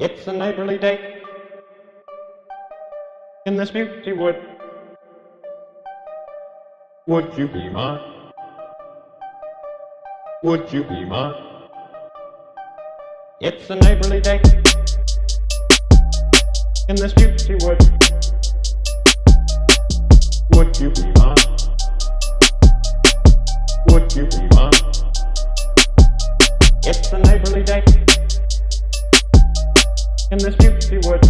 It's a neighborly day in this beauty wood. Would you be mine? Would you be mine? It's a neighborly day in this beauty wood. Would you be mine? Would you be mine? It's a neighborly day in this beauty wood.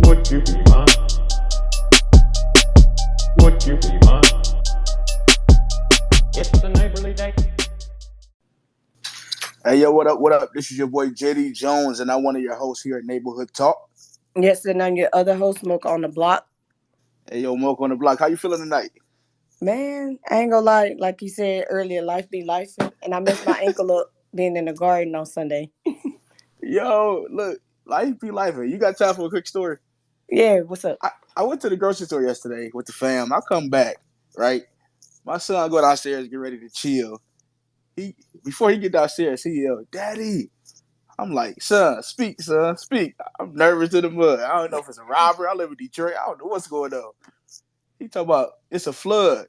Would you be mine? Would you be mine? It's a neighborly day. Hey, yo, what up, what up? This is your boy, JD Jones, and I'm one of your hosts here at Neighborhood Talk. Yes, and I'm your other host, Mocca on the block. Hey, yo, Mocca on the block. How you feeling tonight? Man, I ain't gonna lie, like you said earlier, life be life, and I messed my ankle up being in the garden on Sunday. Yo, look, life be life. You got time for a quick story? Yeah, what's up? I went to the grocery store yesterday with the fam. I come back, right? My son go downstairs, get ready to chill. Before he get downstairs, he yelled, "Daddy!" I'm like, son, speak. I'm nervous to the mud. I don't know if it's a robbery. I live in Detroit. I don't know what's going on. He talk about it's a flood.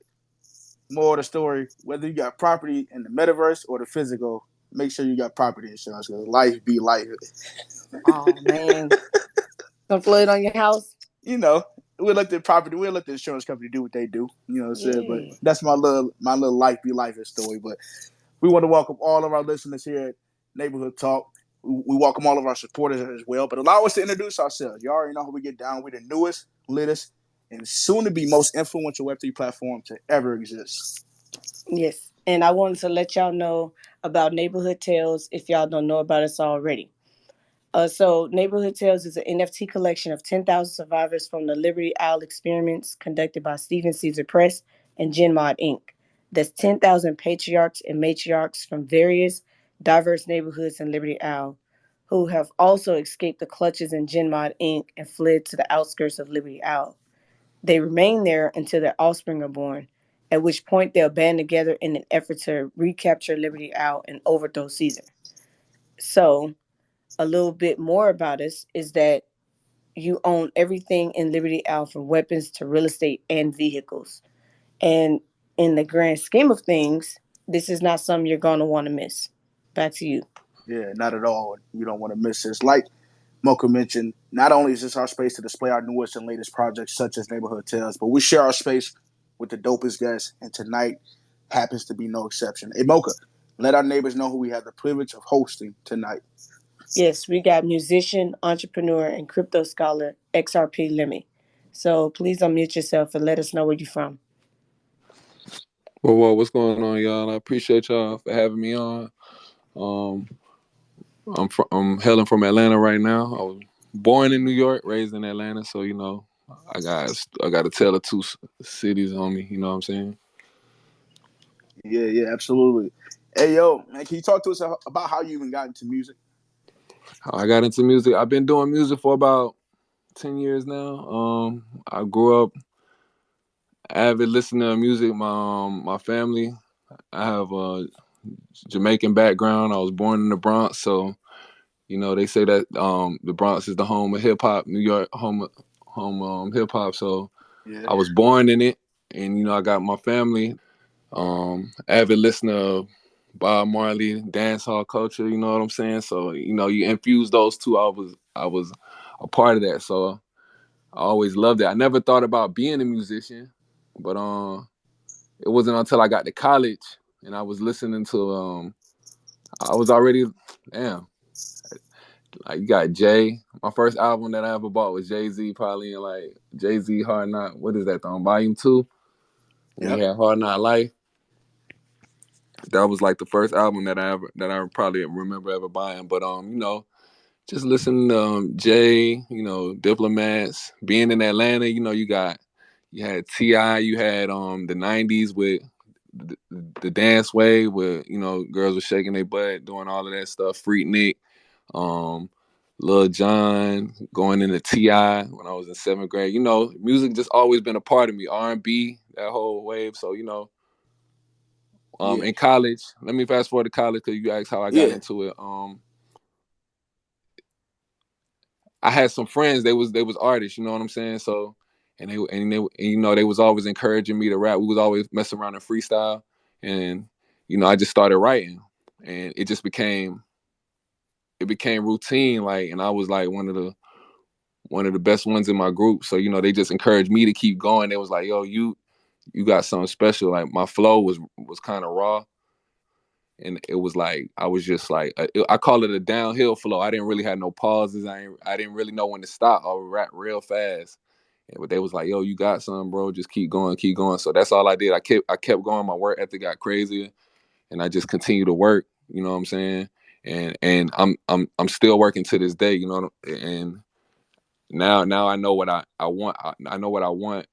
More of the story, whether you got property in the metaverse or the physical, make sure you got property insurance because life be life. Oh man, some flood on your house? You know, we'll let the insurance company do what they do. You know what I'm saying? But that's my little life be life story. But we want to welcome all of our listeners here at Neighborhood Talk. We welcome all of our supporters as well. But allow us to introduce ourselves. You already know how we get down. We're the newest, latest, and soon to be most influential Web3 platform to ever exist. Yes, and I wanted to let y'all know about Neighborhood Tales if y'all don't know about us already. So Neighborhood Tales is an NFT collection of 10,000 survivors from the Liberty Isle experiments conducted by Stephen Caesar Press and GenMod Inc. That's 10,000 patriarchs and matriarchs from various diverse neighborhoods in Liberty Isle who have also escaped the clutches in GenMod Inc. and fled to the outskirts of Liberty Isle. They remain there until their offspring are born, at which point they'll band together in an effort to recapture Liberty Isle and overthrow Caesar. So, a little bit more about us is that you own everything in Liberty Isle from weapons to real estate and vehicles. And in the grand scheme of things, this is not something you're going to want to miss. Back to you. Yeah, not at all. You don't want to miss this. Like Mocca mentioned, not only is this our space to display our newest and latest projects such as Neighborhood Tales, but we share our space with the dopest guests, and tonight happens to be no exception. Hey, Mocca, let our neighbors know who we have the privilege of hosting tonight. Yes, we got musician, entrepreneur, and crypto scholar XRP Lemi. So please unmute yourself and let us know where you're from. Well, what's going on, y'all? I appreciate y'all for having me on. I'm hailing from Atlanta right now. I was born in New York, raised in Atlanta, so I got a tale of two cities on me. You know what I'm saying? Yeah, absolutely. Hey, yo, man, can you talk to us about how you even got into music? How I got into music. I've been doing music for about 10 years now. I grew up avid listening to music. My family, I have a Jamaican background. I was born in the Bronx, so they say that the Bronx is the home of hip hop, New York home hip hop. So Yeah. I was born in it, and I got my family avid listener of Bob Marley, dancehall culture. You know what I'm saying? So you infuse those two. I was a part of that. So I always loved it. I never thought about being a musician, but it wasn't until I got to college and I was listening to I was already like, you got Jay. My first album that I ever bought was Jay-Z, probably in like Jay-Z Hard Knock. What is that on Volume 2? When he had Hard Knock Life. That was like the first album that I probably remember ever buying. But just listening to Jay, Diplomats, being in Atlanta, you had T.I., you had the 90s with the dance wave where, girls were shaking their butt, doing all of that stuff. Freaknik, Lil Jon, going into T.I. when I was in 7th grade. Music just always been a part of me. R&B, that whole wave. So, in college, let me fast forward to college because you asked how I got into it. I had some friends. They was artists. You know what I'm saying? So and they was always encouraging me to rap. We was always messing around and freestyle, and I just started writing, and it became routine. Like, and I was like one of the best ones in my group. So they just encouraged me to keep going. They was like, yo, you got something special. Like, my flow was kind of raw. And it was like, I was just like, I call it a downhill flow. I didn't really have no pauses. I didn't really know when to stop. I would rap real fast. But they was like, yo, you got something, bro. Just keep going, keep going. So that's all I did. I kept going. My work ethic got crazier, and I just continued to work. You know what I'm saying? And I'm still working to this day. And now I know what I want. I know what I want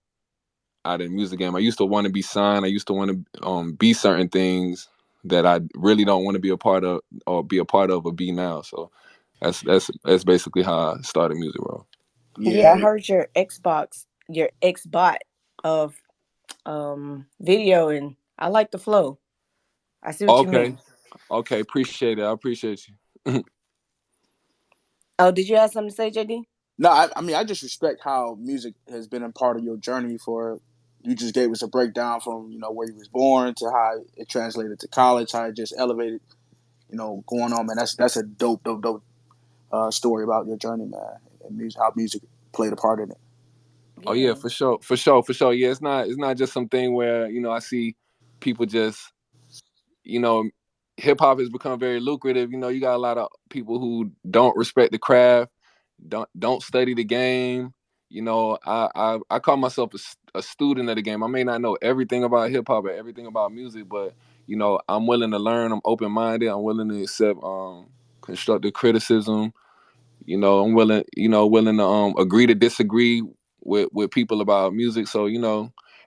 out of the music game. I used to want to be signed. I used to want to be certain things that I really don't want to be a part of or be now. So that's basically how I started music, bro. Yeah, I Yeah. heard your Xbot of video, and I like the flow. I see what you Okay. mean. Okay. Appreciate it. I appreciate you. Oh, did you have something to say, JD? No, I mean, I just respect how music has been a part of your journey. For you just gave us a breakdown from where you was born to how it translated to college, how it just elevated, going on, man. That's a dope story about your journey, man, and music, how music played a part in it. Oh yeah, Yeah. for sure, for sure, for sure. Yeah, it's not just something where I see people just you know hip hop has become very lucrative. You got a lot of people who don't respect the craft, don't study the game. I call myself a student of the game. I may not know everything about hip hop or everything about music, but I'm willing to learn. I'm open minded. I'm willing to accept constructive criticism. I'm willing to agree to disagree with people about music. So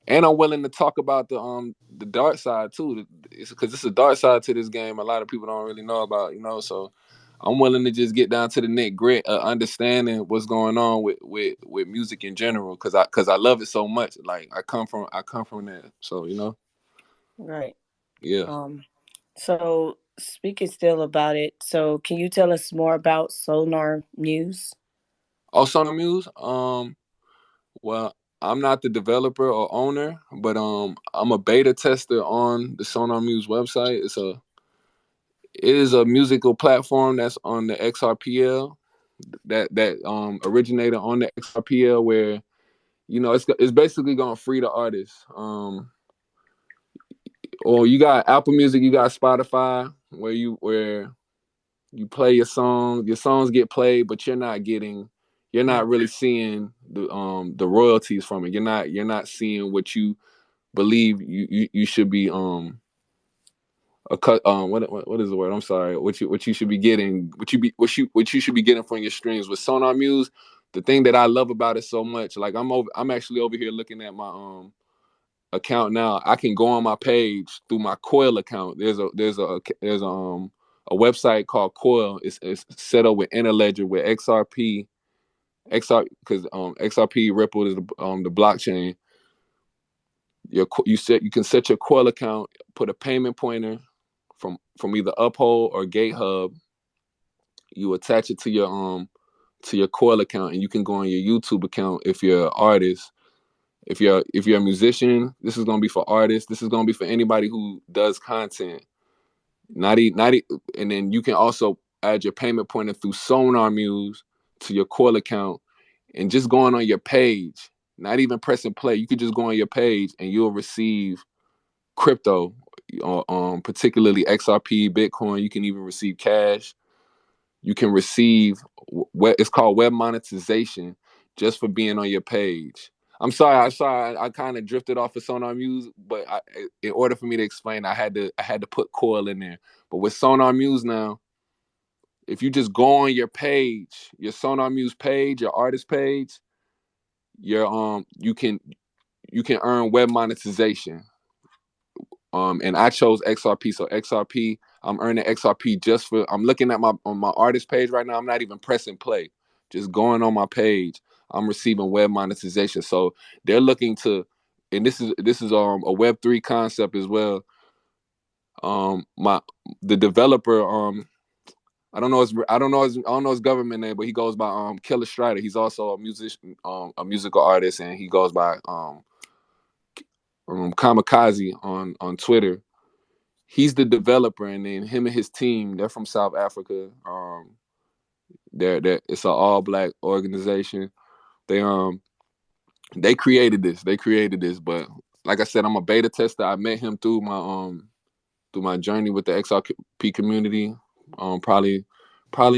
and I'm willing to talk about the dark side too. It's because it's a dark side to this game. A lot of people don't really know about. So I'm willing to just get down to the neck grit, understanding what's going on with music in general, because I love it so much. Like, I come from that. So Right. yeah. Um. So speaking still about it, so can you tell us more about Sonar Muse? Also, on the Muse. Well, I'm not the developer or owner, but I'm a beta tester on the Sonar Muse website. It is a musical platform that's on the XRPL that originated on the XRPL, where it's basically gonna free the artists. Or you got Apple Music, you got Spotify, where you play your songs get played, but you're not really seeing the royalties from it. You're not seeing what you believe you should be a cut what is the word? I'm sorry. What you should be getting, what you should be getting from your streams with Sonar Muse. The thing that I love about it so much, like, I'm actually over here looking at my account now. I can go on my page through my Coil account. There's a website called Coil. It's set up with Interledger with because XRP Ripple is the blockchain. You can set your Coil account, put a payment pointer from either Uphold or GateHub. You attach it to your Coil account, and you can go on your YouTube account if you're an artist. If you're a musician, this is gonna be for artists. This is gonna be for anybody who does content. And then you can also add your payment pointer through Sonar Muse to your Coil account, and just going on your page, not even pressing play. You could just go on your page and you'll receive crypto, particularly XRP, Bitcoin. You can even receive cash. You can receive it's called web monetization just for being on your page. I'm sorry. I kind of drifted off of Sonar Muse, but in order for me to explain, I had to put Coil in there. But with Sonar Muse now, if you just go on your page, your Sonar Muse page, your artist page, you can earn web monetization. And I chose XRP. So XRP, I'm earning XRP just for. I'm looking at my artist page right now. I'm not even pressing play. Just going on my page, I'm receiving web monetization. So they're looking to, and this is a Web3 concept as well. My the developer I don't know his government name, but he goes by Killer Strider. He's also a musician, a musical artist, and he goes by Kamikaze on Twitter. He's the developer, and then him and his team, they're from South Africa. They're it's an all black organization. They they created this. They created this, but like I said, I'm a beta tester. I met him through my journey with the XRP community. Probably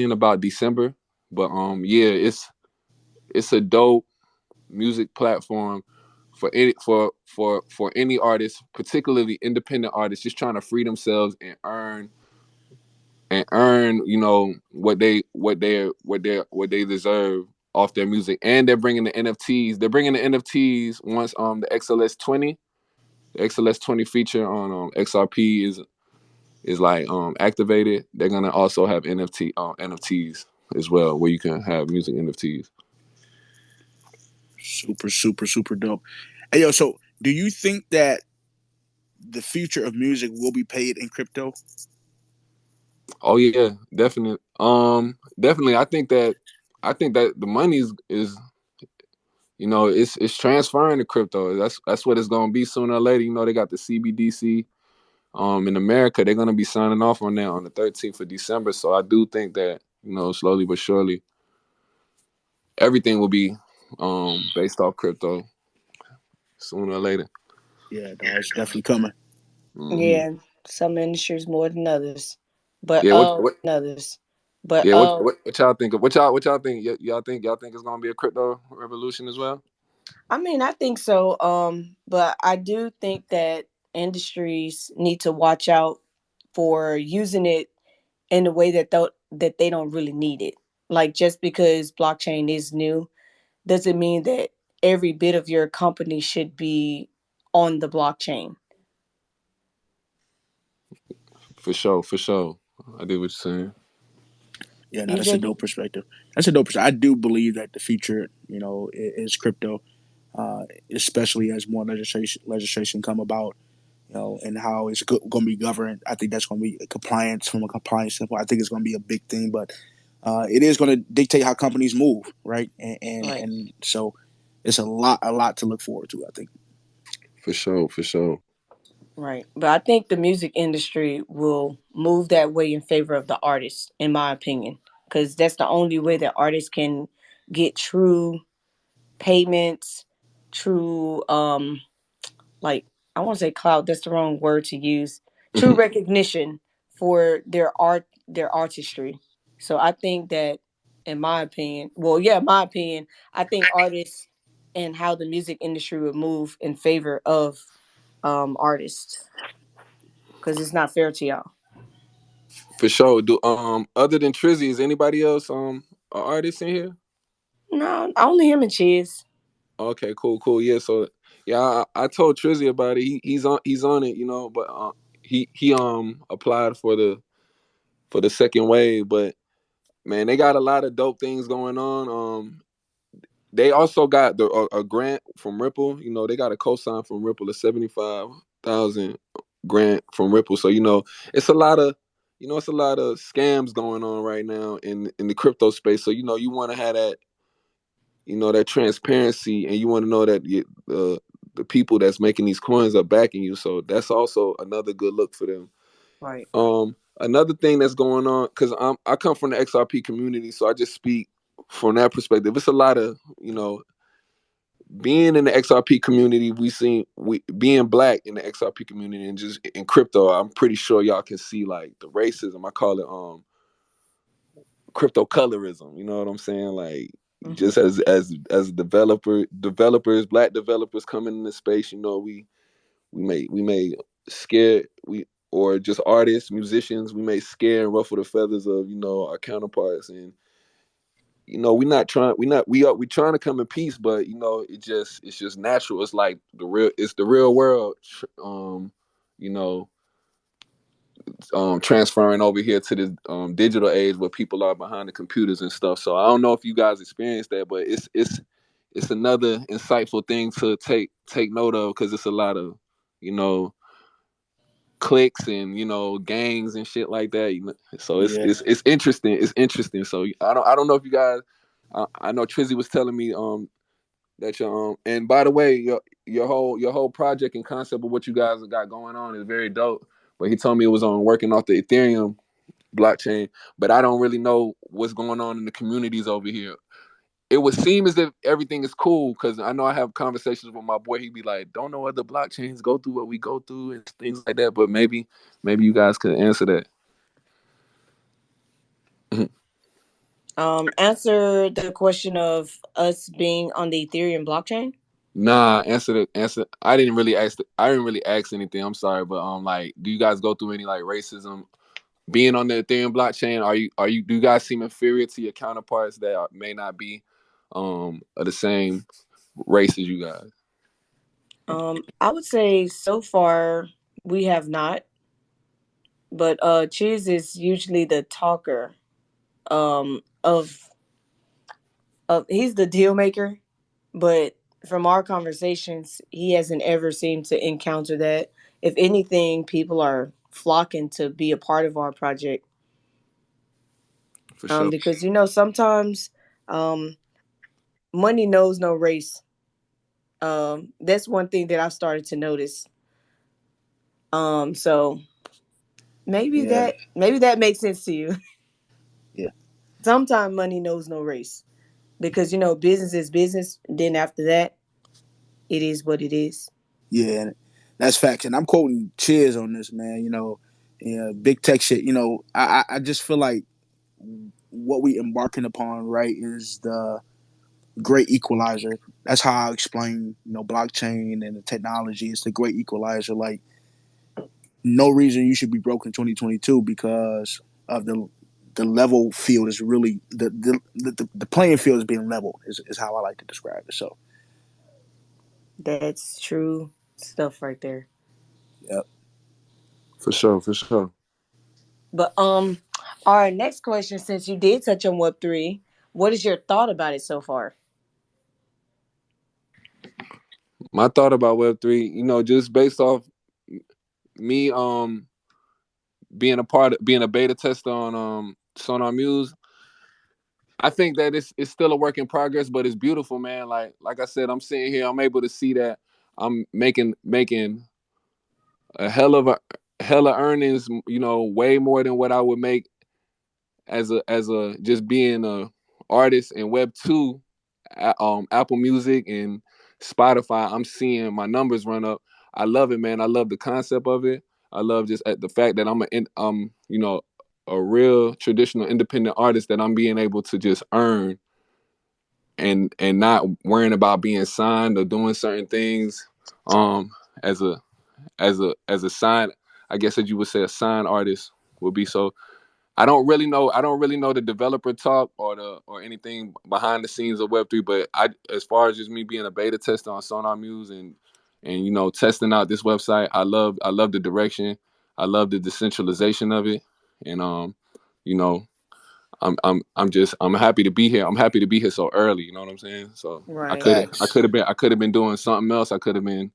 in about December. But yeah, it's a dope music platform for any artist, particularly independent artists, just trying to free themselves and earn, you know, what they deserve off their music. And they're bringing the NFTs. They're bringing the NFTs once the XLS20 feature on XRP is like activated. They're gonna also have NFTs as well, where you can have music NFTs. Super, super, super dope. Hey, yo, so do you think that the future of music will be paid in crypto? Oh yeah, definitely. Definitely. I think that the money is you know it's transferring to crypto. That's what it's gonna be sooner or later. You know they got the CBDC. In America, they're gonna be signing off on that on the 13th of December. So I do think that, you know, slowly but surely everything will be based off crypto sooner or later. Yeah, no, it's definitely coming. Hmm. Yeah, some industries more than others, but Yeah. What? but Yeah. What y'all think of? What y'all think? Y'all think it's gonna be a crypto revolution as well? I mean, I think so. But I do think that industries need to watch out for using it in a way that they don't really need it. Like just because blockchain is new doesn't mean that every bit of your company should be on the blockchain. For sure. For sure. I did what you're saying. Yeah, no, You that's a Jake? dope perspective. That's a dope perspective. I do believe that the future, is crypto, especially as more legislation come about, and how it's going to be governed. I think that's going to be compliance from a compliance standpoint. I think it's going to be a big thing, but it is going to dictate how companies move, right? Right. And so it's a lot to look forward to. I think. For sure. For sure. Right. But I think the music industry will move that way in favor of the artist, in my opinion, because that's the only way that artists can get true payments, true like I won't say clout, that's the wrong word to use. True recognition for their artistry. So I think that in my opinion, well, yeah, my opinion, I think artists and how the music industry would move in favor of artists because it's not fair to y'all. For sure. Do other than Trizzy, is anybody else an artist in here? No, only him and Chiz. Okay, cool, cool. Yeah, so yeah, I told Trizzy about it. He's on it, you know, but he applied for the second wave, but man, they got a lot of dope things going on. They also got a grant from Ripple. You know, they got a cosign from Ripple, a 75,000 grant from Ripple. So you know, it's a lot of it's a lot of scams going on right now in the crypto space. So you know, you want to have that that transparency, and you want to know that the people that's making these coins are backing you. So that's also another good look for them. Right. Another thing that's going on, because I come from the XRP community, so I just speak from that perspective. It's a lot of being in the XRP community. We being black in the XRP community and just in crypto. I'm pretty sure y'all can see like the racism. I call it crypto colorism. You know what I'm saying? Like Hmm. just as developers, black developers coming in the space, you know, we may scare we or just artists, musicians, we may scare and ruffle the feathers of, our counterparts. And we trying to come in peace, but it's just natural. It's like it's the real world you know transferring over here to this digital age where people are behind the computers and stuff. So I don't know if you guys experienced that, but it's another insightful thing to take note of, because it's a lot of you know cliques and gangs and shit like that. So Yeah. it's interesting. It's interesting. So I don't know if you guys. I know Trizzy was telling me that your and by the way your whole project and concept of what you guys have got going on is very dope. But he told me it was on working off the Ethereum blockchain. But I don't really know what's going on in the communities over here. It would seem as if everything is cool because I know I have conversations with my boy. He'd be like, "Don't know other blockchains go through what we go through and things like that." But maybe you guys could answer that. Answer the question of us being on the Ethereum blockchain. Nah, answer. I didn't really ask. I didn't really ask anything. I'm sorry, but like, do you guys go through any like racism being on the Ethereum blockchain? Are you? Do you guys seem inferior to your counterparts that may not be of the same race as you guys? I would say so far we have not, but Chiz is usually the talker. Of he's the deal maker, but from our conversations, he hasn't ever seemed to encounter that. If anything, people are flocking to be a part of our project. For sure. Because sometimes um, money knows no race. That's one thing that I started to notice. So Yeah. maybe that makes sense to you. Yeah. Sometimes money knows no race because business is business. Then after that, it is what it is. Yeah. And that's facts. And I'm quoting Cheers on this, man. Big tech shit. I just feel like what we embarking upon, right, is the great equalizer. That's how I explain, blockchain and the technology. It's the great equalizer. Like, no reason you should be broke in 2022 because of the level field is really the playing field is being leveled is how I like to describe it. So That's true stuff right there. yeah. For sure. For sure. But our next question, since you did touch on Web3, what is your thought about it so far? My thought about Web3, just based off me being a beta tester on Sonar Muse, I think that it's still a work in progress, but it's beautiful, man. Like I said, I'm sitting here, I'm able to see that I'm making a hella earnings, way more than what I would make as a just being a artist in Web2, Apple Music and Spotify. I'm seeing my numbers run up. I love it, man. I love the concept of it. I love just at the fact that a real traditional independent artist that I'm being able to just earn and not worrying about being signed or doing certain things as a sign, I guess that you would say a sign artist would be. So I don't really know the developer talk or anything behind the scenes of Web3, but as far as just me being a beta tester on Sonar Muse and testing out this website, I love the direction. I love the decentralization of it. And you know, I'm happy to be here. I'm happy to be here so early, you know what I'm saying? So Right. Facts. I could have been doing something else. I could have been,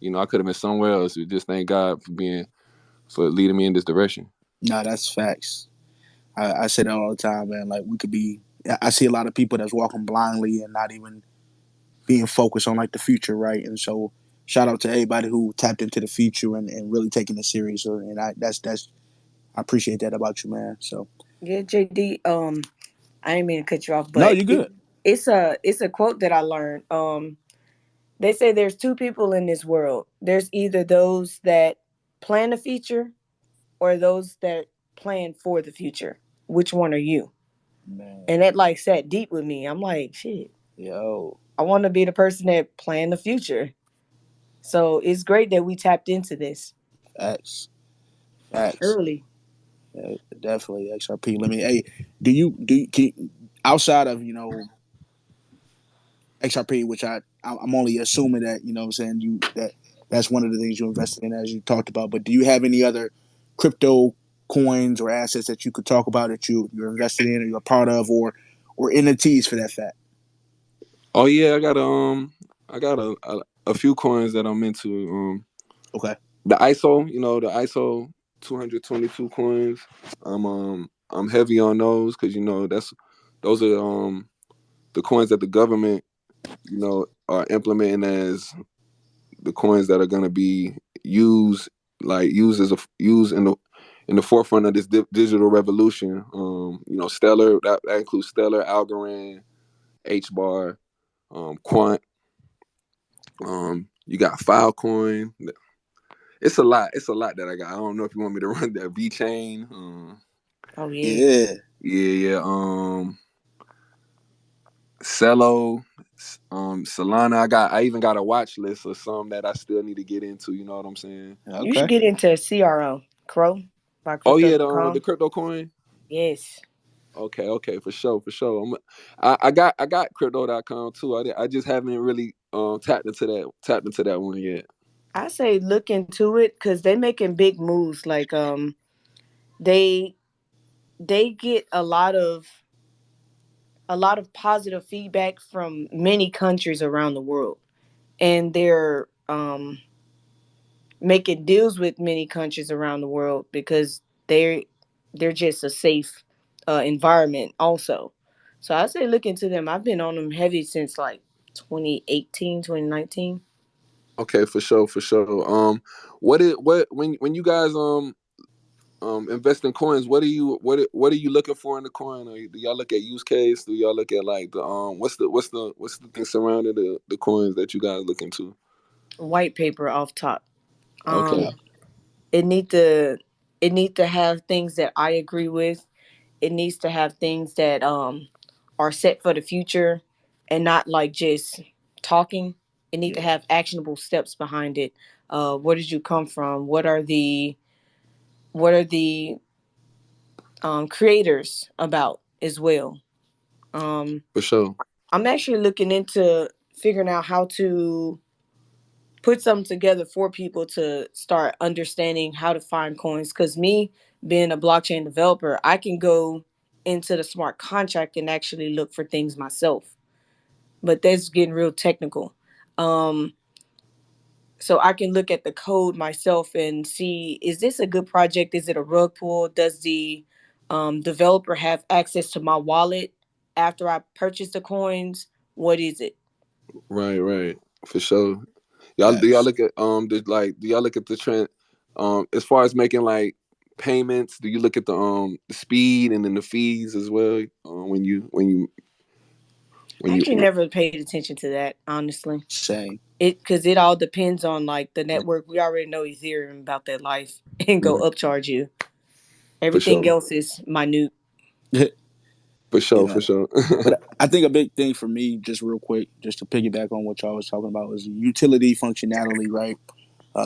I could have been somewhere else. Just thank God for leading me in this direction. No, that's facts. I say that all the time, man. Like, we could be. I see a lot of people that's walking blindly and not even being focused on like the future, right? And so, shout out to everybody who tapped into the future and really taking it serious. And that's I appreciate that about you, man. So Yeah, JD. I didn't mean to cut you off, no, but you're good. it's a quote that I learned. They say there's two people in this world. There's either those that plan the future or those that plan for the future. Which one are you? Man, And that like sat deep with me. I'm like, shit. yo, I want to be the person that plan the future. So it's great that we tapped into this facts, facts. early. Yeah, definitely XRP. Let me. Hey, outside of XRP, which I'm only assuming that what I'm saying that's one of the things you invested in as you talked about. But do you have any other crypto coins or assets that you could talk about that you're invested in or you're a part of or NFTs for that fact? Oh yeah, I got a few coins that I'm into. Okay. the ISO, the ISO 222 coins. I'm heavy on those because those are the coins that the government are implementing as the coins that are going to be used in the forefront of this digital revolution. Stellar, that includes Stellar, Algorand, H-bar, Quant. You got Filecoin. It's a lot. It's a lot that I got. I don't know if you want me to run that VeChain. Oh yeah. Yeah. Cello, Solana. I even got a watch list of some that I still need to get into. You know what I'm saying? You should Okay. get into CRO, Crow, by Oh yeah, the Crypto.com. crypto coin. Yes. Okay, for sure. I got crypto.com too. I just haven't really tapped into that one yet. I say look into it because they're making big moves. Like they they get a lot of positive feedback from many countries around the world, and they're making deals with many countries around the world because they're just a safe environment also. So I say look into them. I've been on them heavy since like 2018, 2019. Okay, for sure, for sure. What when you guys invest in coins, what are you looking for in the coin? Do y'all look at use case? Do y'all look at like the what's the thing surrounding the coins that you guys look into? White paper off top. Okay, Yeah. Um, it need to it need to have things that I agree with. It needs to have things that are set for the future and not like just talking. It need to Yeah. have actionable steps behind it. Where did you come from? What are the creators about as well? Um, for sure. I'm actually looking into figuring out how to put something together for people to start understanding how to find coins. Because me being a blockchain developer, I can go into the smart contract and actually look for things myself. But that's getting real technical. Um, so I can look at the code myself and see, is this a good project? Is it a rug pull? Does the developer have access to my wallet after I purchase the coins? What is it? Right, for sure. Y'all do y'all Facts. look at do y'all look at the trend as far as making like payments? Do you look at the speed and then the fees as well? When I you actually never paid attention to that, honestly. Same. It because it all depends on like the network. We already know Ethereum about that life and go Right, upcharge you. for Everything sure, else is minute. for you sure, know. for sure. But I think a big thing for me, just real quick, just to piggyback on what y'all was talking about, is utility, functionality, right?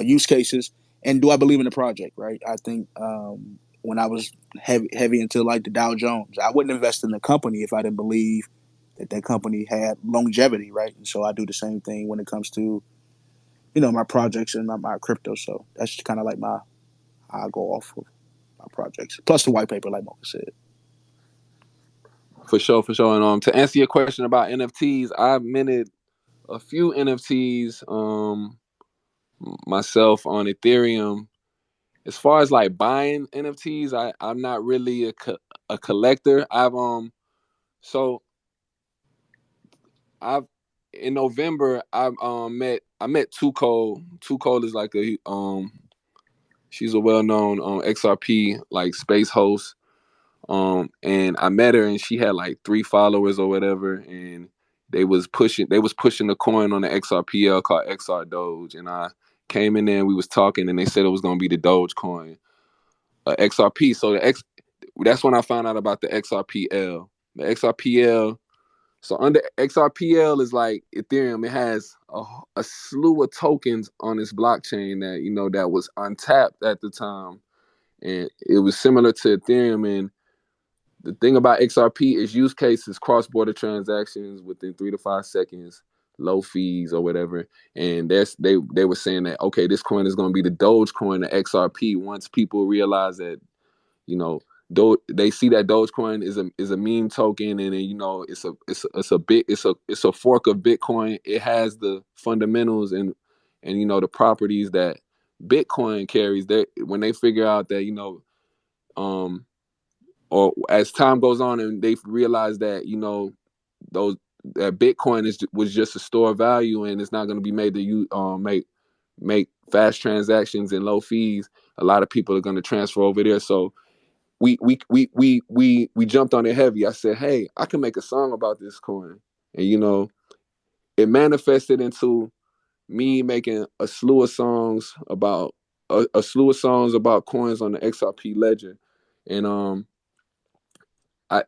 Use cases, and do I believe in the project, right? I think when I was heavy into like the Dow Jones, I wouldn't invest in the company if I didn't believe that company had longevity, right? And so I do the same thing when it comes to my projects and my crypto. So that's kind of like my I go off of my projects, plus the white paper, like Mocca said. For sure, for sure. And to answer your question about NFTs, I've minted a few NFTs myself on Ethereum. As far as like buying NFTs, I'm not really a collector. So I've in November I met Tuco. Tuco is like she's a well known XRP like space host. And I met her and she had like 3 followers or whatever, and they was pushing the coin on the XRPL called XR Doge, and I came in there and we was talking and they said it was gonna be the Doge coin, XRP. So that's when I found out about the XRPL. The XRPL. So under XRPL is like Ethereum. It has a slew of tokens on its blockchain that was untapped at the time, and it was similar to Ethereum. And the thing about XRP is use cases, cross-border transactions within 3 to 5 seconds, low fees or whatever. And they were saying that, okay, this coin is going to be the Dogecoin of XRP once people realize that, they see that Dogecoin is a meme token, and then, it's a fork of Bitcoin. It has the fundamentals and the properties that Bitcoin carries. That when they figure out that or as time goes on and they realize that those that Bitcoin was just a store of value and it's not going to be made to make fast transactions and low fees. A lot of people are going to transfer over there. So we jumped on it heavy. I said, hey, I can make a song about this coin, and it manifested into me making a slew of songs about coins on the XRP ledger, and I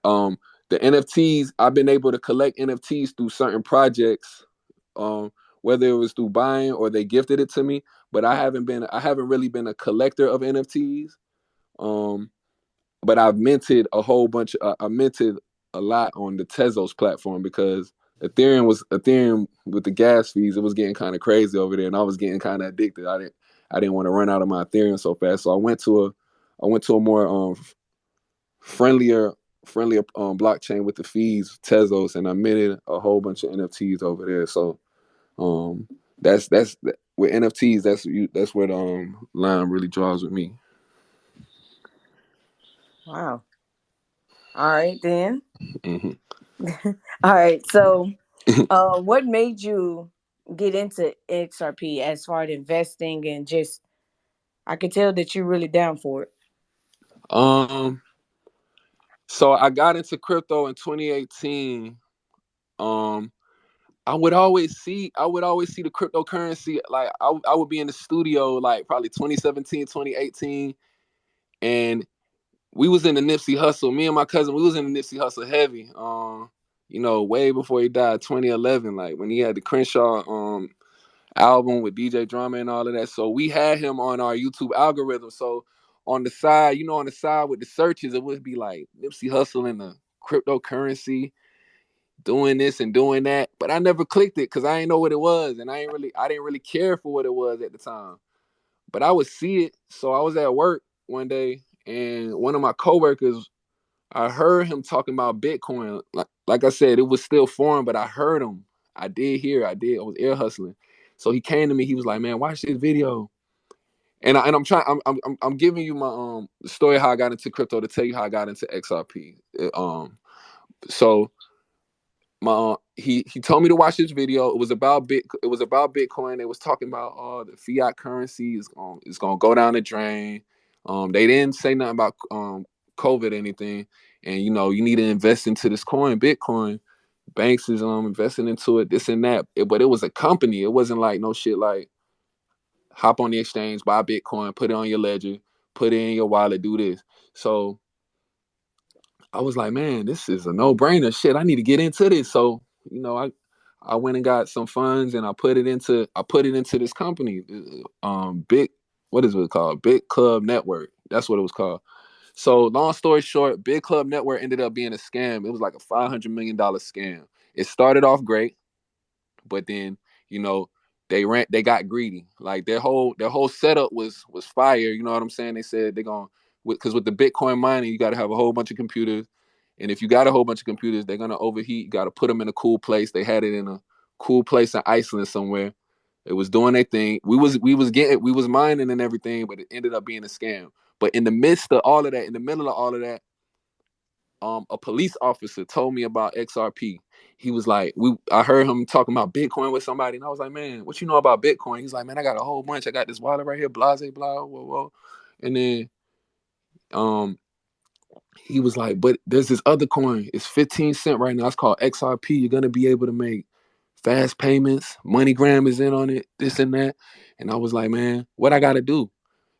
the NFTs. I've been able to collect NFTs through certain projects, whether it was through buying or they gifted it to me. But I haven't really been a collector of NFTs. But I've minted a whole bunch. I minted a lot on the Tezos platform because Ethereum with the gas fees. It was getting kind of crazy over there, and I was getting kind of addicted. I didn't want to run out of my Ethereum so fast, so I went to a more friendlier blockchain with the fees, Tezos, and I minted a whole bunch of NFTs over there. So that's with NFTs. That's where the line really draws with me. Wow. All right then. Mm-hmm. All right. So, what made you get into XRP as far as investing and just? I could tell that you're really down for it. So I got into crypto in 2018. I would always see the cryptocurrency. Like I would be in the studio like probably 2017, 2018, and we was in the Nipsey Hussle. Me and my cousin, we was in the Nipsey Hussle heavy. Way before he died, 2011, like when he had the Crenshaw album with DJ Drama and all of that. So we had him on our YouTube algorithm. So on the side, with the searches, it would be like Nipsey Hussle and the cryptocurrency, doing this and doing that. But I never clicked it because I didn't know what it was, and I didn't really care for what it was at the time. But I would see it. So I was at work one day, and one of my coworkers, I heard him talking about Bitcoin. Like I said, it was still foreign, but I heard him. I was ear hustling. So he came to me. He was like, "Man, watch this video." And I'm giving you my story how I got into crypto to tell you how I got into XRP. So he told me to watch this video. It was about Bitcoin. They was talking about the fiat currency is gonna go down the drain. They didn't say nothing about COVID or anything. And you need to invest into this coin, Bitcoin. Banks is investing into it, this and that. But it was a company. It wasn't like no shit like hop on the exchange, buy Bitcoin, put it on your ledger, put it in your wallet, do this. So I was like, man, this is a no-brainer. Shit, I need to get into this. So, I went and got some funds and I put it into this company. What is it called? Big Club Network. That's what it was called. So long story short, Big Club Network ended up being a scam. It was like a $500 million scam. It started off great, but then, they got greedy. Like their whole setup was fire. You know what I'm saying? They said they're going to, because with the Bitcoin mining, you got to have a whole bunch of computers. And if you got a whole bunch of computers, they're going to overheat. You got to put them in a cool place. They had it in a cool place in Iceland somewhere. It was doing their thing. We was mining and everything, but it ended up being a scam. But in the midst of all of that, in the middle of all of that, a police officer told me about XRP. He was like, I heard him talking about Bitcoin with somebody, and I was like, man, what you know about Bitcoin? He's like, man, I got a whole bunch. I got this wallet right here, blase, blah, whoa, whoa. And then he was like, but there's this other coin. It's 15 cents right now. It's called XRP. You're gonna be able to make fast payments. MoneyGram is in on it, this and that. And I was like, man, what I gotta do?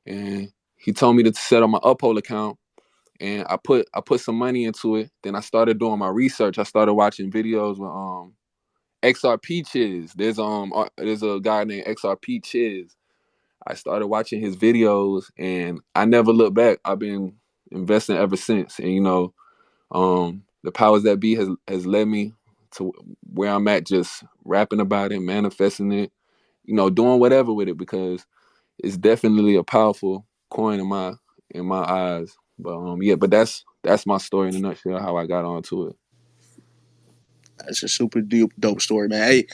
And he told me to set up my Uphold account. And I put some money into it. Then I started doing my research. I started watching videos with XRP Chiz. There's a guy named XRP Chiz. I started watching his videos and I never looked back. I've been investing ever since. And the powers that be has led me to where I'm at, just rapping about it, manifesting it, doing whatever with it, because it's definitely a powerful coin in my eyes. But that's my story in a nutshell, how I got onto it. That's a super dope story, man. Hey,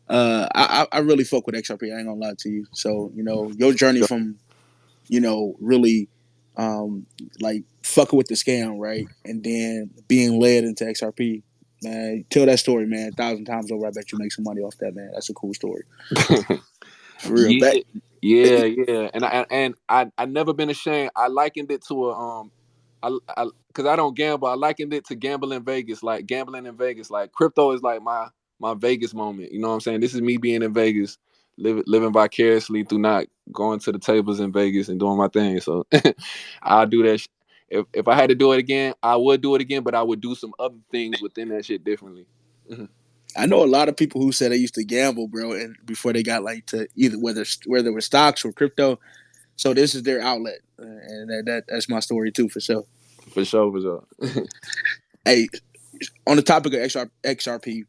I really fuck with XRP. I ain't gonna lie to you. So your journey from really like fucking with the scam, right, and then being led into XRP. Man, tell that story, man. 1,000 times over. I bet you make some money off that, man. That's a cool story. For real. Yeah, yeah. And I never been ashamed. I likened it to I because I don't gamble. I likened it to gambling in Vegas, like gambling in Vegas. Like crypto is like my Vegas moment. You know what I'm saying? This is me being in Vegas, living vicariously through not going to the tables in Vegas and doing my thing. So I'll do that. If I had to do it again, I would do it again, but I would do some other things within that shit differently. I know a lot of people who said they used to gamble, bro, and before they got like to either whether it was stocks or crypto. So this is their outlet, and that's my story too, for sure. For sure, for sure. Hey, on the topic of XRP,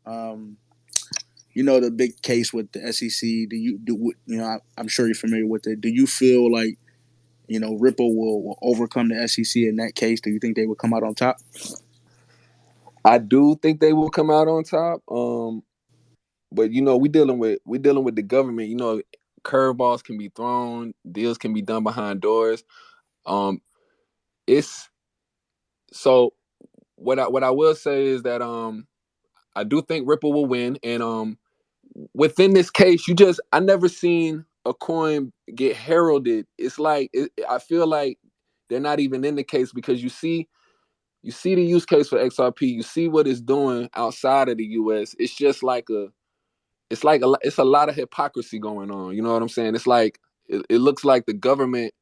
um, the big case with the SEC. I'm sure you're familiar with it. Do you feel like Ripple will overcome the SEC in that case? Do you think they will come out on top? I do think they will come out on top. But we dealing with the government. Curveballs can be thrown, deals can be done behind doors. It's so what I will say is that I do think Ripple will win, and within this case, I never seen a coin get heralded. It's like I feel like they're not even in the case because you see the use case for XRP, you see what it's doing outside of the US. It's just like it's a lot of hypocrisy going on. You know what I'm saying? It's like it looks like the government,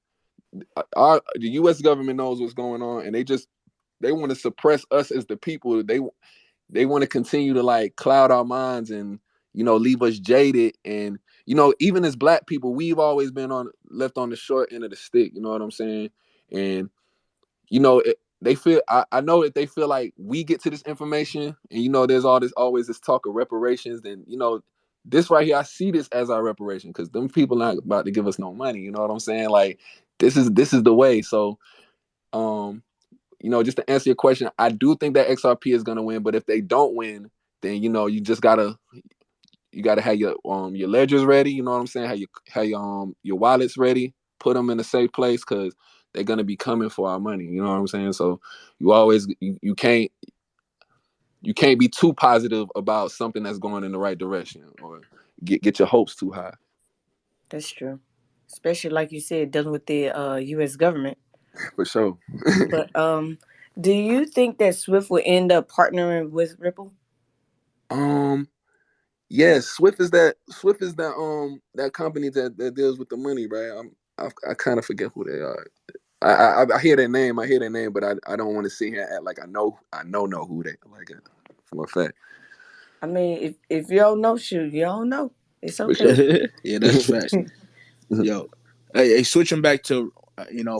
the U.S. government knows what's going on, and they want to suppress us as the people. They want to continue to like cloud our minds and leave us jaded. And even as Black people, we've always been left on the short end of the stick. You know what I'm saying? And they feel I know that they feel like we get to this information, and there's always this talk of reparations. Then this right here, I see this as our reparation because them people not about to give us no money. You know what I'm saying? Like this is the way. So just to answer your question, I do think that XRP is gonna win. But if they don't win, then you just gotta have your ledgers ready. You know what I'm saying? Have your wallets ready. Put them in a safe place because they're gonna be coming for our money. You know what I'm saying? So you can't be too positive about something that's going in the right direction or get your hopes too high. That's true. Especially like you said, dealing with the US government. For sure. But do you think that Swift will end up partnering with Ripple? Yes, that company that deals with the money, right? I kind of forget who they are. I hear their name, but I don't want to sit here and act like I know who they like for a fact. I mean, if you don't know, shoot, you don't know. It's For okay. sure. Yeah, that's facts. Yo, hey, switching back to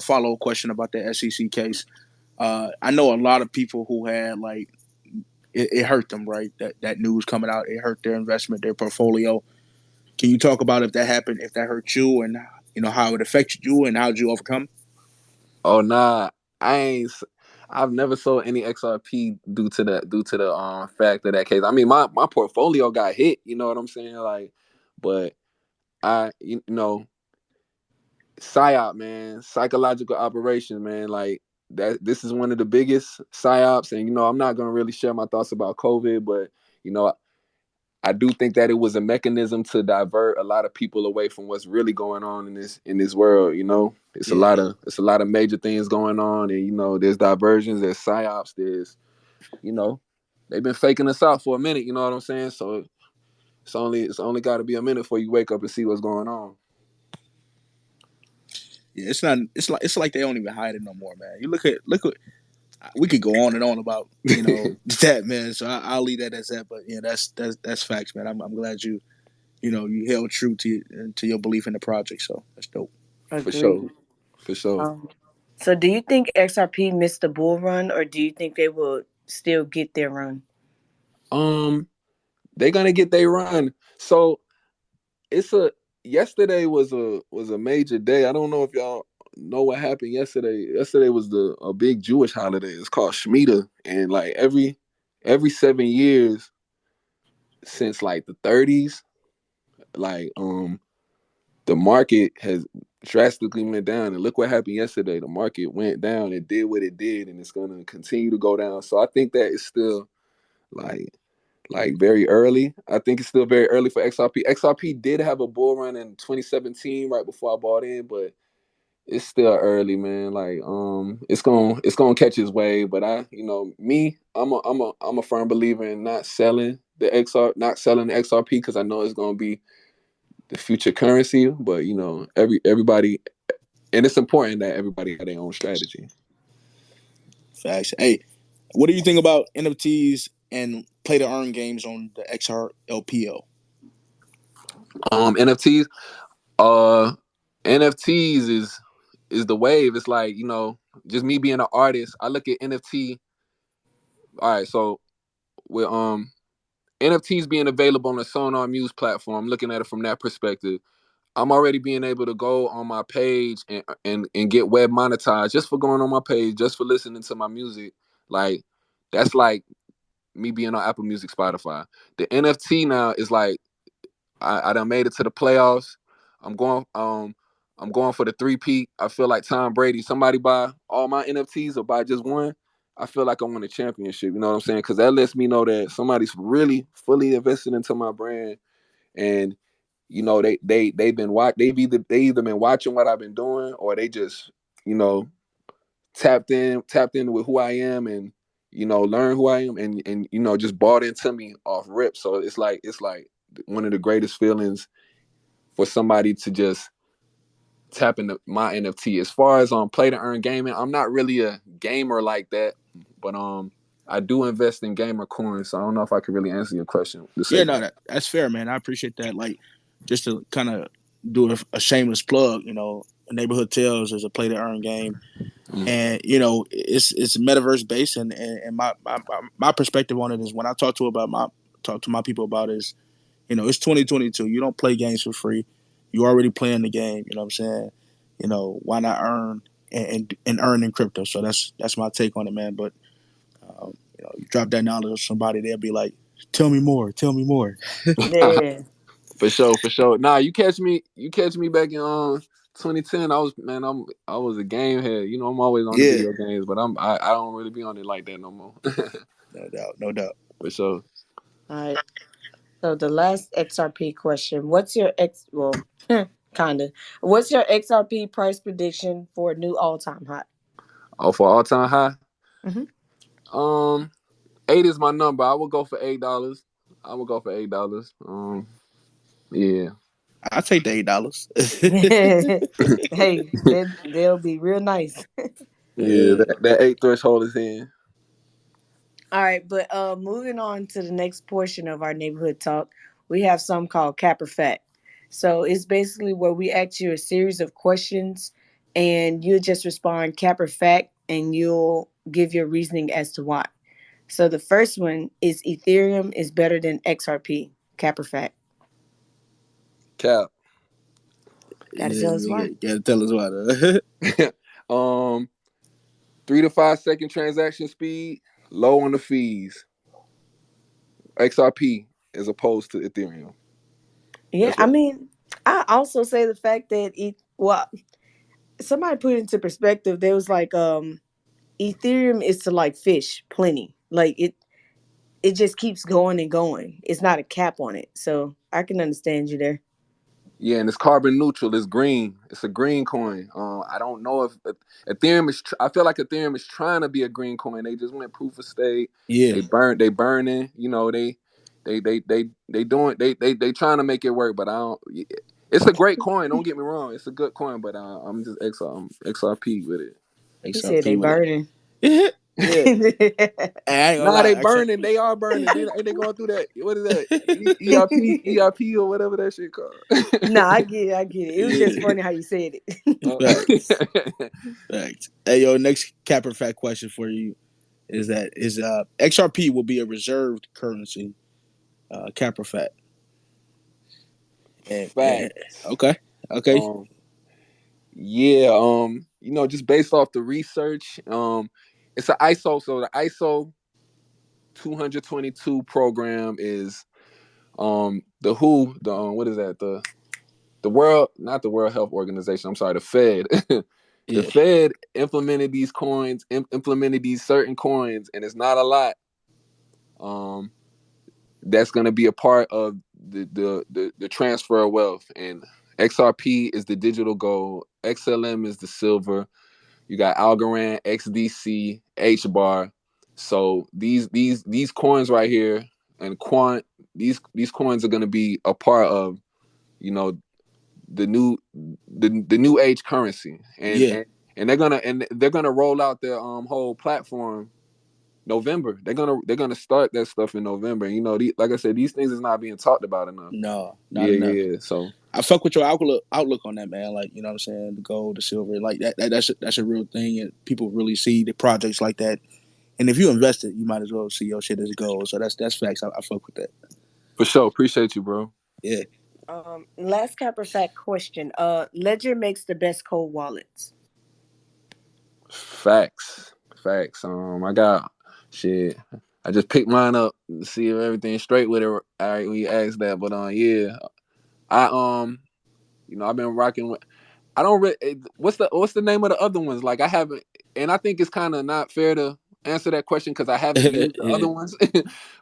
follow up question about the SEC case. I know a lot of people who had like it hurt them, right? That news coming out, it hurt their investment, their portfolio. Can you talk about if that happened, if that hurt you, and how it affected you, and how did you overcome? Oh nah, I've never sold any XRP due to the fact of that case. I mean, my portfolio got hit. You know what I'm saying? Like, but I psyop, man, psychological operation, man. Like that. This is one of the biggest psyops, and I'm not gonna really share my thoughts about COVID, but you know, I do think that it was a mechanism to divert a lot of people away from what's really going on in this world. It's Yeah. a lot of major things going on, and there's diversions, there's psyops, there's they've been faking us out for a minute. You know what I'm saying? So it's only got to be a minute before you wake up and see what's going on. Yeah, it's not. It's like they don't even hide it no more, man. You look at. We could go on and on about that, man. So I'll leave that as that. But yeah, that's facts, man. I'm glad you held true to your belief in the project. So that's dope. For Agreed. sure, for sure. So do you think XRP missed the bull run, or do you think they will still get their run? They're gonna get their run. So yesterday was a major day. I don't know if y'all know what happened yesterday. Yesterday was a big Jewish holiday. It's called Shemitah, and like every 7 years, since like the 30s. Like the market has drastically went down, and look what happened yesterday. The market went down and did what it did, and it's going to continue to go down. So I think that it's still like very early. I think it's still very early for XRP. XRP did have a bull run in 2017 right before I bought in, but it's still early, man. Like it's gonna catch its wave. But I'm a firm believer in not selling the XRP because I know it's gonna be the future currency. But everybody, and it's important that everybody have their own strategy. Facts. Hey, what do you think about NFTs and play to earn games on the XRLPL? NFTs. NFTs is the wave. It's like, just me being an artist, I look at NFT. All right, so with NFTs being available on the Sonar Muse platform, looking at it from that perspective, I'm already being able to go on my page and get web monetized just for going on my page, just for listening to my music. Like, that's like me being on Apple Music, Spotify. The NFT now is like, I done made it to the playoffs. I'm going for the three-peat. I feel like Tom Brady. Somebody buy all my NFTs or buy just one, I feel like I won a championship. You know what I'm saying? Because that lets me know that somebody's really fully invested into my brand, and they've either been watching what I've been doing, or they just tapped in with who I am, and learn who I am, and just bought into me off rip. So it's like one of the greatest feelings for somebody to just tap into my NFT. As far as play to earn gaming, I'm not really a gamer like that, but I do invest in gamer coins. So I don't know if I could really answer your question. Yeah, no, that's fair, man. I appreciate that. Like, just to kind of do a shameless plug, Neighborhood Tales is a play to earn game, and it's metaverse based, and my perspective on it is, when I talk to my people about it, is, it's 2022. You don't play games for free. You already playing the game. You know what I'm saying? Why not earn and earn in crypto? So that's my take on it, man. But you drop that knowledge on somebody, they'll be like, "Tell me more. Tell me more." Yeah. For sure. Nah, you catch me back in 2010. I was a game head. I'm always on the video games, but I don't really be on it like that no more. No doubt. For sure. All right. So the last XRP question: kinda. What's your XRP price prediction for a new all-time high? Oh, for all time high. Mm-hmm. 8 is my number. I will go for $8. I will go for $8. Yeah. I take the $8. Hey, they'll be real nice. Yeah, that 8 threshold is in. All right, but moving on to the next portion of our neighborhood talk, we have something called Cap or Fact. So it's basically where we ask you a series of questions, and you just respond Cap or Fact, and you'll give your reasoning as to why. So the first one is Ethereum is better than XRP. Cap or Fact? Cap. Gotta tell us why. Gotta tell us why. 3 to 5 second transaction speed, low on the fees. XRP as opposed to Ethereum. Yeah, I mean, I also say the fact that somebody put it into perspective. There was like Ethereum is to like fish plenty. Like it just keeps going and going. It's not a cap on it. So I can understand you there. Yeah, and it's carbon neutral. It's green. It's a green coin. I don't know if Ethereum is. I feel like Ethereum is trying to be a green coin. They just went proof of stake. Yeah, They burning. They doing. They trying to make it work. But I don't. It's a great coin. Don't get me wrong. It's a good coin. But I'm just XRP with it. He said they burning. Yeah. Nah, they burning. They are burning. They going through that. What is that? ERP or whatever that shit called. Nah, I get it. It was just funny how you said it. Facts. Hey, yo, next Cap or Fact question for you is XRP will be a reserved currency. Cap or Fact? Fact. Okay. Yeah, just based off the research, it's an ISO. So the ISO 222 program is The WHO, what is that? The world, not the World Health Organization. I'm sorry, the Fed. The Fed implemented these coins, implemented these certain coins, and it's not a lot. That's going to be a part of the transfer of wealth. And XRP is the digital gold. XLM is the silver. You got Algorand, XDC, HBAR. So these coins right here and Quant, these coins are going to be a part of, you know, the new age currency. And they're gonna roll out their whole platform November. They're gonna start that stuff in November. You know, like I said, these things is not being talked about enough. No, not enough. Yeah. So I fuck with your outlook on that, man. Like, you know what I'm saying? The gold, the silver, like that's a real thing, and people really see the projects like that. And if you invest it, you might as well see your shit as gold. So that's facts. I fuck with that. for sure, appreciate you, bro. Yeah. Last Capper Fact question. Ledger makes the best cold wallets. Facts. I got shit. I just picked mine up to see if everything's straight with it. All right, when you ask that, but yeah, I I've been rocking with. I don't. What's the name of the other ones? Like I haven't, and I think it's kind of not fair to answer that question because I haven't used the other ones.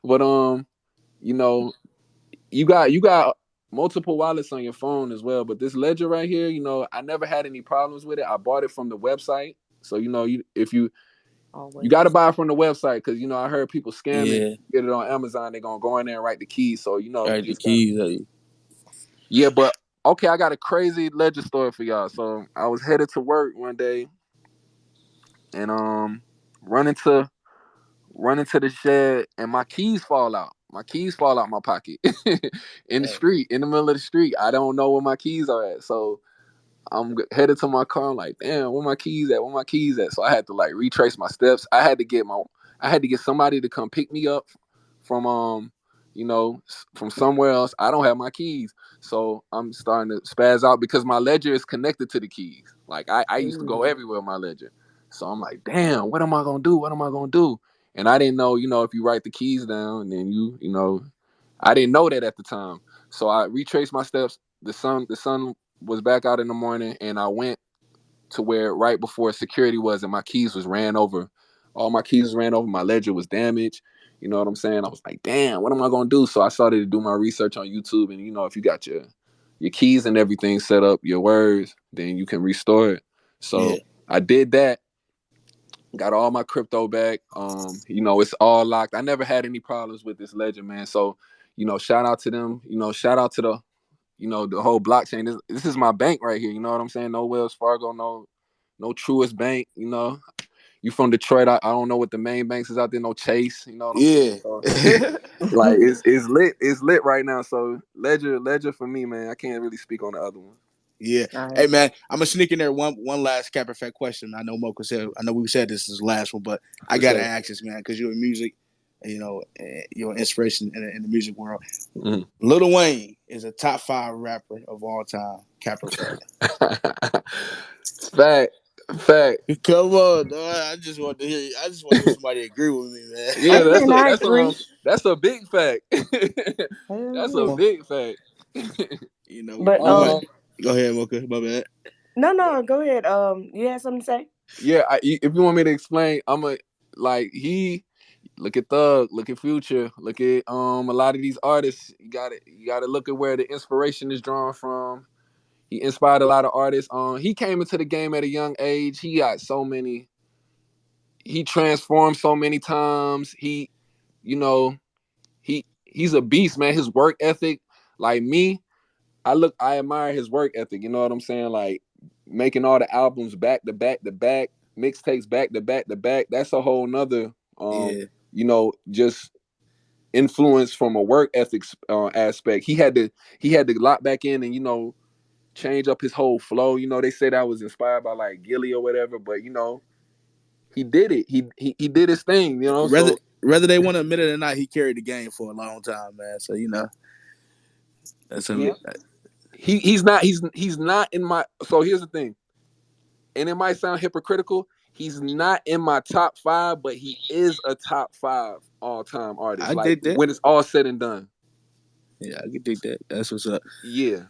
But you know, you got multiple wallets on your phone as well. But this Ledger right here, I never had any problems with it. I bought it from the website, so if you got to buy it from the website because I heard people scamming. Yeah. Get it on Amazon, they're gonna go in there and write the keys. So Write the keys. Yeah, but okay, I got a crazy Ledger story for y'all. So I was headed to work one day and run into the shed and my keys fall out. My keys fall out my pocket in the street, in the middle of the street. I don't know where my keys are at. So I'm headed to my car. I'm like, damn, where my keys at? Where my keys at? So I had to like retrace my steps. I had to get somebody to come pick me up from from somewhere else. I don't have my keys. So I'm starting to spaz out because my ledger is connected to the keys. Like I used to go everywhere with my ledger. So I'm like, damn, what am I gonna do? What am I gonna do? And I didn't know, if you write the keys down, then I didn't know that at the time. So I retraced my steps. The sun was back out in the morning, and I went to where right before security was, and my keys was ran over. All my keys was ran over. My ledger was damaged. You know what I'm saying? I was like, damn, what am I gonna do? So I started to do my research on YouTube, and if you got your keys and everything set up, your words, then you can restore it. So I did that. Got all my crypto back. It's all locked. I never had any problems with this ledger, man. So, shout out to them. Shout out to the the whole blockchain. This is my bank right here. You know what I'm saying? No Wells Fargo, no Truist Bank. You from Detroit. I don't know what the main banks is out there. No Chase. You know what I'm saying? So, like it's lit. It's lit right now. So Ledger for me, man. I can't really speak on the other one. Yeah. Right. Hey man, I'm gonna sneak in there one last Cap Effect question. I know Mocca said. I know we said this is the last one, but I gotta ask this, man, because you're in music. You're an inspiration in the music world. Mm-hmm. Lil Wayne is a top 5 rapper of all time. Cap Effect. Fact. Come on, dog. I just want to hear somebody agree with me, man. Yeah, that's a big fact. That's a big fact. But go ahead, Mocca. My bad. No, go ahead. You had something to say? Yeah, if you want me to explain, look at Thug, look at Future, look at a lot of these artists. You got to look at where the inspiration is drawn from. He inspired a lot of artists. He came into the game at a young age. He got he transformed so many times. He's a beast, man. His work ethic, like me, I admire his work ethic. You know what I'm saying? Like making all the albums back to back to back, mixtapes back to back to back. That's a whole nother, just influence from a work ethics aspect. He had to lock back in and change up his whole flow. They said I was inspired by like Gilly or whatever, but he did it. He did his thing. Whether they want to admit it or not, he carried the game for a long time, man. So that's him. He's not in my. So here's the thing, and it might sound hypocritical. He's not in my top 5, but he is a top 5 all-time artist. When it's all said and done. Yeah, I can dig that. That's what's up. Yeah.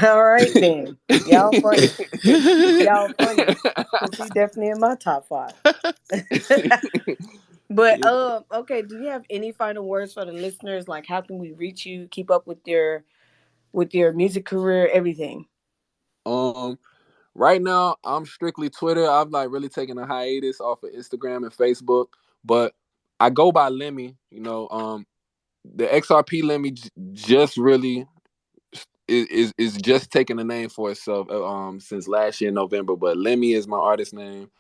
All right then. Y'all funny. Y'all funny. Cause he definitely in my top five. But Yeah. okay, do you have any final words for the listeners? Like how can we reach you, keep up with your music career, everything? Um, right now I'm strictly Twitter. I've like really taken a hiatus off of Instagram and Facebook, but I go by Lemmy. The XRP Lemi just really is just taking a name for itself since last year November. But Lemmy is my artist name.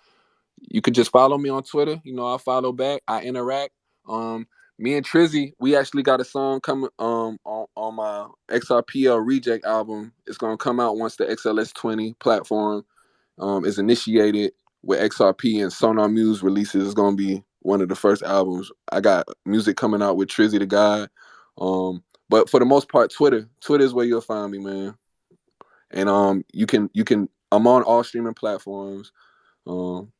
You could just follow me on Twitter. I follow back. I interact. Um, Me and Trizzy, we actually got a song coming on my XRPL Reject album. It's gonna come out once the XLS20 platform is initiated with XRP and Sonar Muse releases. It's gonna be one of the first albums. I got music coming out with Trizzy the God. But for the most part, Twitter is where you'll find me, man. And you can I'm on all streaming platforms. Um,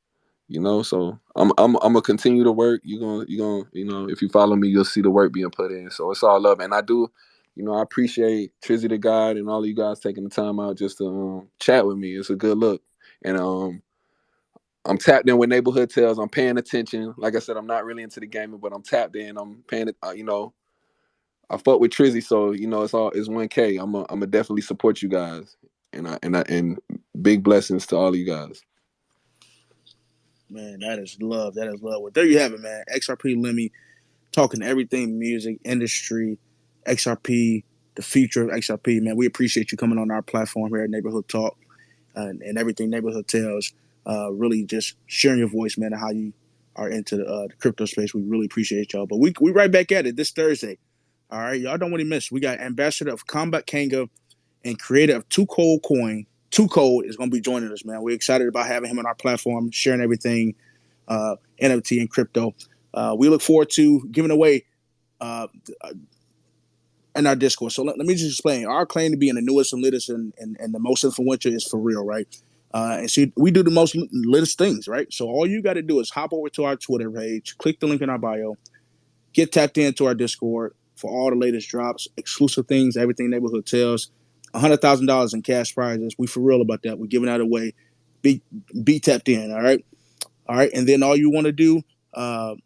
so I'm gonna continue to work. You gonna if you follow me, you'll see the work being put in. So it's all love, and I appreciate Trizzy the God and all of you guys taking the time out just to chat with me. It's a good look, and I'm tapped in with Neighborhood Tales. I'm paying attention. Like I said, I'm not really into the gaming, but I'm tapped in. I'm paying it. I fuck with Trizzy, so it's 1K. I'm definitely support you guys, and big blessings to all of you guys. Man, that is love. That is love. Well, there you have it, man. XRP Lemmy talking everything music, industry, XRP, the future of XRP, man. We appreciate you coming on our platform here at Neighborhood Talk and everything Neighborhood Tells. Really just sharing your voice, man, and how you are into the crypto space. We really appreciate y'all. But we right back at it this Thursday. All right, y'all don't want to miss. We got ambassador of Combat Kanga and creator of Too Cold Coin. Too Cold is going to be joining us, man. We're excited about having him on our platform, sharing everything NFT and crypto. We look forward to giving away in our Discord. So let me just explain. Our claim to being the newest and latest and the most influential is for real, right? And see, we do the most latest things, right? So all you got to do is hop over to our Twitter page, click the link in our bio, get tapped into our Discord for all the latest drops, exclusive things, everything Neighborhood Tells. $100,000 in cash prizes. We for real about that. We're giving that away. Be tapped in, all right? All right, and then all you want to do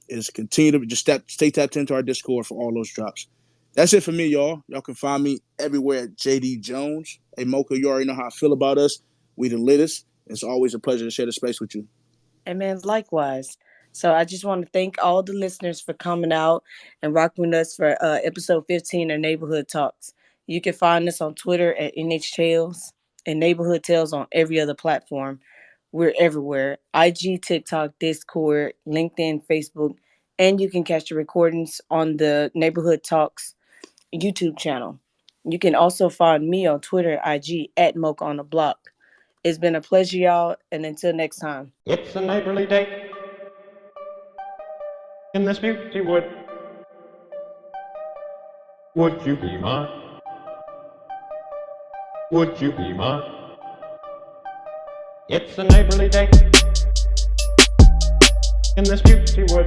is continue to just stay tapped into our Discord for all those drops. That's it for me, y'all. Y'all can find me everywhere at JD Jones. Hey, Mocca, you already know how I feel about us. We the latest. It's always a pleasure to share the space with you. And man, likewise. So I just want to thank all the listeners for coming out and rocking with us for episode 15 of Neighborhood Talks. You can find us on Twitter at NH and Neighborhood Tales on every other platform. We're everywhere. IG, TikTok, Discord, LinkedIn, Facebook, and you can catch the recordings on the Neighborhood Talks YouTube channel. You can also find me on Twitter, IG at Mocca on the Block. It's been a pleasure, y'all, and until next time. It's a neighborly day in this beauty wood. Would you be mine? Would you be mine? It's a neighborly day in this beauty wood.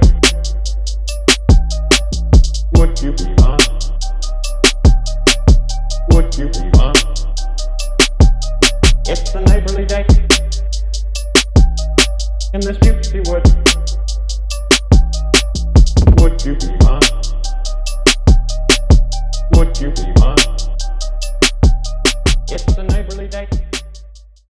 Would you be mine? Would you be mine? It's a neighborly day in this beauty wood. Would you be mine?